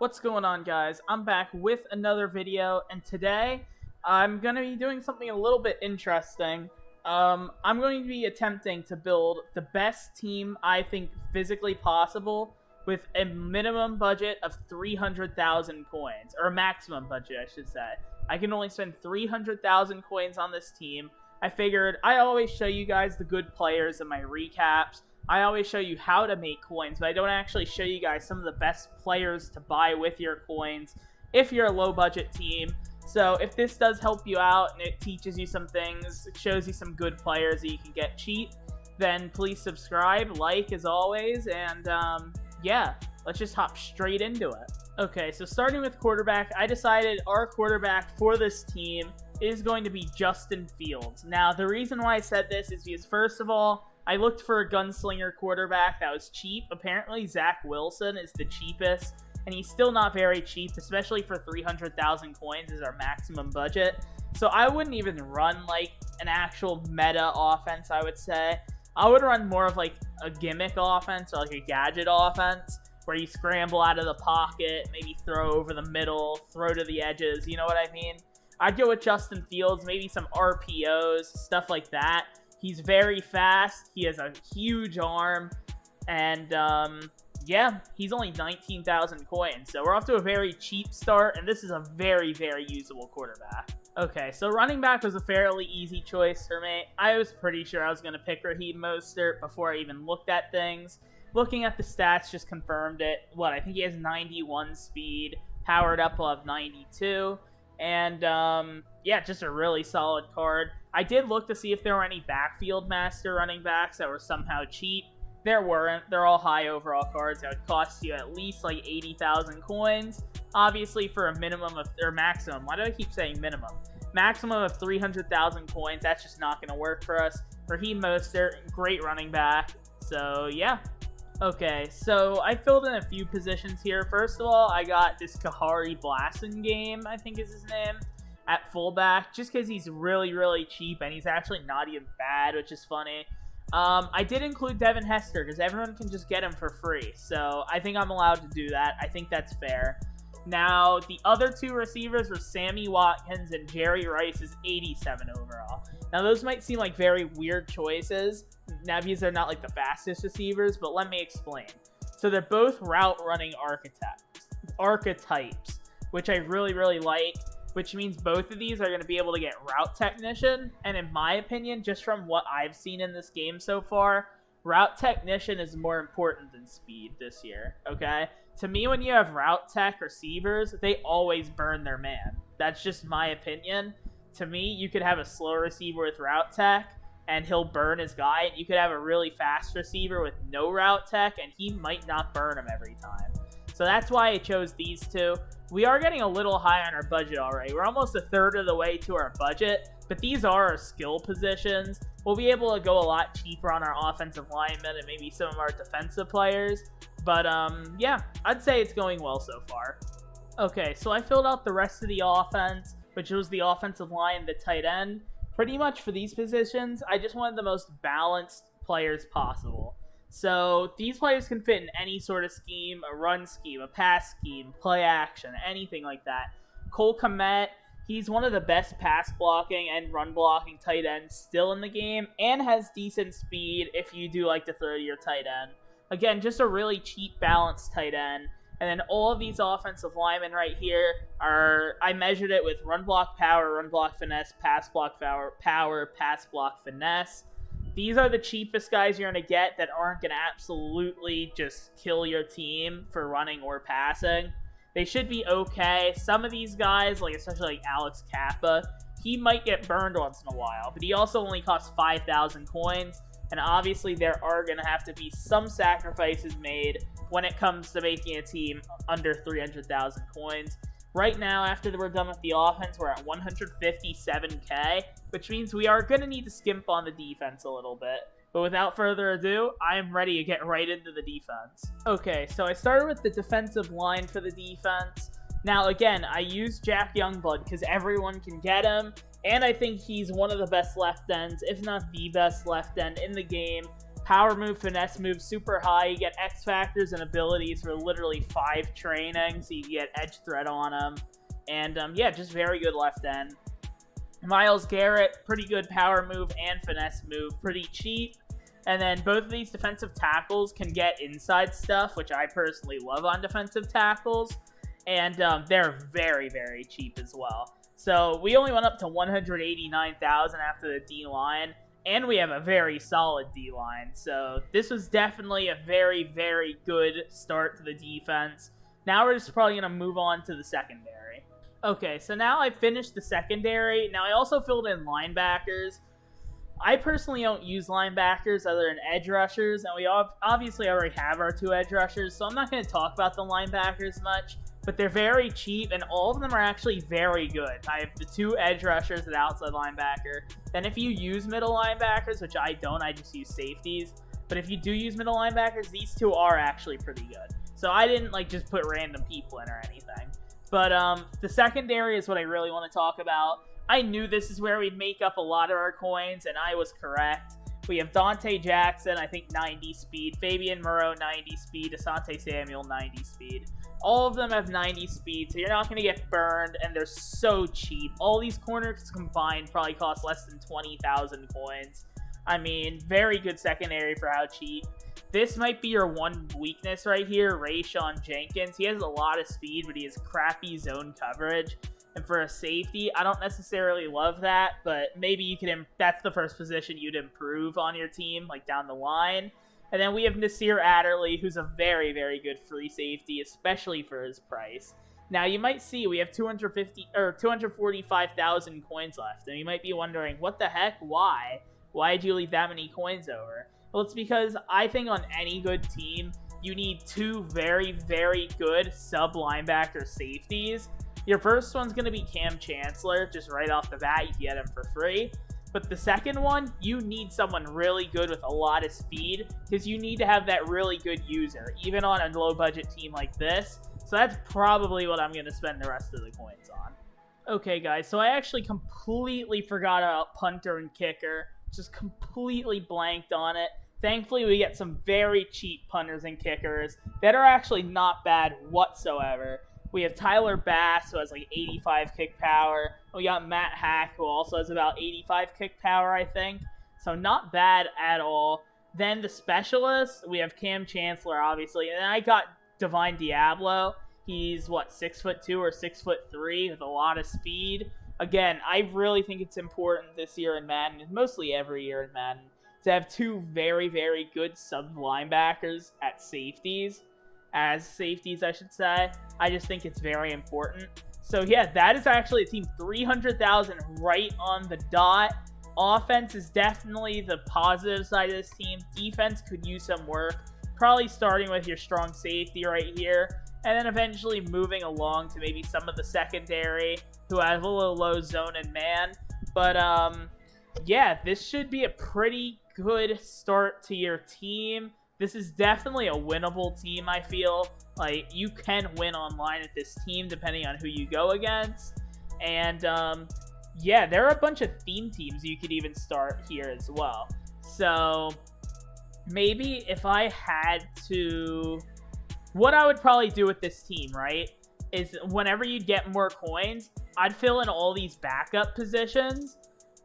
What's going on, guys? I'm back with another video, and today I'm going to be doing something a little bit interesting. I'm going to be attempting to build the best team I think physically possible with a minimum budget of 300,000 coins, or a maximum budget, I should say. I can only spend 300,000 coins on this team. I figured I always show you guys the good players in my recaps. I always show you how to make coins, but I don't actually show you guys some of the best players to buy with your coins if you're a low-budget team. So if this does help you out and it teaches you some things, it shows you some good players that you can get cheap, then please subscribe, like as always, and yeah, let's just hop straight into it. Okay, so starting with quarterback, I decided our quarterback for this team is going to be Justin Fields. Now, the reason why I said this is because, first of all, I looked for a gunslinger quarterback that was cheap. Apparently, Zach Wilson is the cheapest, and he's still not very cheap, especially for 300,000 coins is our maximum budget. So I wouldn't even run, like, an actual meta offense, I would say. I would run more of, like, a gimmick offense or, like, a gadget offense where you scramble out of the pocket, maybe throw over the middle, throw to the edges, you know what I mean? I'd go with Justin Fields, maybe some RPOs, stuff like that. He's very fast, he has a huge arm, and yeah, he's only 19,000 coins, so we're off to a very cheap start, and this is a very, very usable quarterback. Okay, so running back was a fairly easy choice for me. I was pretty sure I was going to pick Raheem Mostert before I even looked at things. Looking at the stats just confirmed it. I think he has 91 speed, powered up will have 92, and yeah, just a really solid card. I did look to see if there were any backfield master running backs that were somehow cheap. There weren't. They're all high overall cards that would cost you at least like 80,000 coins. Obviously for a minimum of, or maximum, why do I keep saying minimum? Maximum of 300,000 coins, that's just not going to work for us. Raheem Mostert, great running back. So yeah. Okay, so I filled in a few positions here. First of all, I got this Kahari Blasingame, I think is his name, at fullback, just because he's really, really cheap, and he's actually not even bad, which is funny. I did include Devin Hester, because everyone can just get him for free, so I think I'm allowed to do that. I think that's fair. Now, the other two receivers were Sammy Watkins and Jerry Rice is 87 overall. Now, those might seem like very weird choices, now because they're not like the fastest receivers, but let me explain. So they're both route running archetypes, which I really, really like, which means both of these are going to be able to get route technician, and in my opinion, just from what I've seen in this game so far, route technician is more important than speed this year, okay? To me, when you have route tech receivers, they always burn their man. That's just my opinion. To me, you could have a slow receiver with route tech, and he'll burn his guy, and you could have a really fast receiver with no route tech, and he might not burn him every time. So that's why I chose these two. We are getting a little high on our budget already. We're almost a third of the way to our budget, but these are our skill positions. We'll be able to go a lot cheaper on our offensive linemen and maybe some of our defensive players. But yeah, I'd say it's going well so far. Okay, so I filled out the rest of the offense, which was the offensive line, the tight end. Pretty much for these positions, I just wanted the most balanced players possible. So these players can fit in any sort of scheme, a run scheme, a pass scheme, play action, anything like that. Cole Kmet, he's one of the best pass blocking and run blocking tight ends still in the game, and has decent speed if you do like to throw to your tight end. Again, just a really cheap, balanced tight end. And then all of these offensive linemen right here are, I measured it with run block power, run block finesse, pass block power, pass block finesse. These are the cheapest guys you're going to get that aren't going to absolutely just kill your team for running or passing. They should be okay. Some of these guys, like especially like Alex Kappa, he might get burned once in a while, but he also only costs 5,000 coins, and obviously there are going to have to be some sacrifices made when it comes to making a team under 300,000 coins. Right now, after we're done with the offense, we're at 157k, which means we are going to need to skimp on the defense a little bit. But without further ado, I am ready to get right into the defense. Okay, so I started with the defensive line for the defense. Now, again, I used Jack Youngblood because everyone can get him, and I think he's one of the best left ends, if not the best left end in the game. Power move, finesse move, super high. You get X factors and abilities for literally 5 training, so you get edge threat on him. And yeah, just very good left end. Myles Garrett, pretty good power move and finesse move, pretty cheap. And then both of these defensive tackles can get inside stuff, which I personally love on defensive tackles. And they're very, very cheap as well. So we only went up to 189,000 after the D-line, and we have a very solid D-line. So this was definitely a very, very good start to the defense. Now we're just probably going to move on to the secondary. Okay, so now I finished the secondary. Now I also filled in linebackers. I personally don't use linebackers other than edge rushers, and we obviously already have our 2 edge rushers, so I'm not going to talk about the linebackers much, but they're very cheap, and all of them are actually very good. I have the 2 edge rushers and outside linebacker. Then if you use middle linebackers, which I don't, I just use safeties, but if you do use middle linebackers, these 2 are actually pretty good. So I didn't just put random people in or anything. But the secondary is what I really want to talk about. I knew this is where we'd make up a lot of our coins, and I was correct. We have Dante Jackson, I think 90 speed, Fabian Moreau 90 speed, Asante Samuel 90 speed. All of them have 90 speed, so you're not going to get burned, and they're so cheap. All these corners combined probably cost less than 20,000 coins. I mean, very good secondary for how cheap. This might be your one weakness right here, Rayshawn Jenkins. He has a lot of speed, but he has crappy zone coverage. And for a safety, I don't necessarily love that, but maybe you can. That's the first position you'd improve on your team, down the line. And then we have Nasir Adderley, who's a very, very good free safety, especially for his price. Now, you might see we have 245,000 coins left, and you might be wondering, what the heck? Why? Why did you leave that many coins over? Well, it's because I think on any good team, you need 2 very, very good sub-linebacker safeties. Your first one's going to be Cam Chancellor, just right off the bat. You can get him for free. But the second one, you need someone really good with a lot of speed, because you need to have that really good user, even on a low-budget team like this. So that's probably what I'm going to spend the rest of the coins on. Okay, guys, so I actually completely forgot about punter and kicker. Just completely blanked on it. Thankfully, we get some very cheap punters and kickers that are actually not bad whatsoever. We have Tyler Bass, who has 85 kick power. We got Matt Hack, who also has about 85 kick power, I think. So not bad at all. Then the specialists, we have Cam Chancellor, obviously. And then I got Divine Diablo. He's, 6'2" or 6'3" with a lot of speed. Again, I really think it's important this year in Madden, mostly every year in Madden, to have 2 very, very good sub-linebackers at safeties. As safeties, I should say. I just think it's very important. So yeah, that is actually a team 300,000 right on the dot. Offense is definitely the positive side of this team. Defense could use some work. Probably starting with your strong safety right here, and then eventually moving along to maybe some of the secondary who have a little low zone and man. But yeah, this should be a pretty good start to your team. This is definitely a winnable team, I feel. You can win online with this team depending on who you go against. And, yeah, there are a bunch of theme teams you could even start here as well. So, maybe if I had to... What I would probably do with this team, right, is whenever you get more coins, I'd fill in all these backup positions,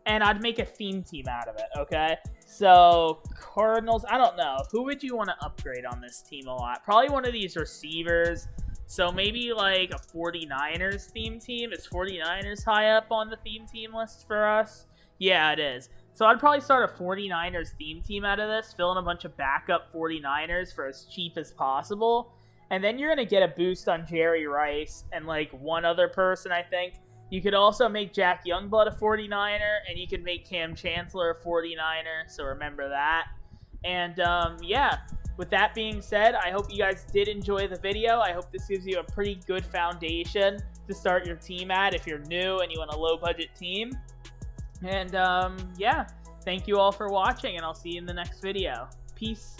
and I'd make a theme team out of it, okay? So, Cardinals, I don't know. Who would you want to upgrade on this team a lot? Probably one of these receivers. So, maybe a 49ers theme team. Is 49ers high up on the theme team list for us? Yeah, it is. So, I'd probably start a 49ers theme team out of this. Fill in a bunch of backup 49ers for as cheap as possible. And then you're going to get a boost on Jerry Rice and, one other person, I think. You could also make Jack Youngblood a 49er, and you could make Cam Chancellor a 49er, so remember that. And, yeah, with that being said, I hope you guys did enjoy the video. I hope this gives you a pretty good foundation to start your team at if you're new and you want a low-budget team. And, yeah, thank you all for watching, and I'll see you in the next video. Peace.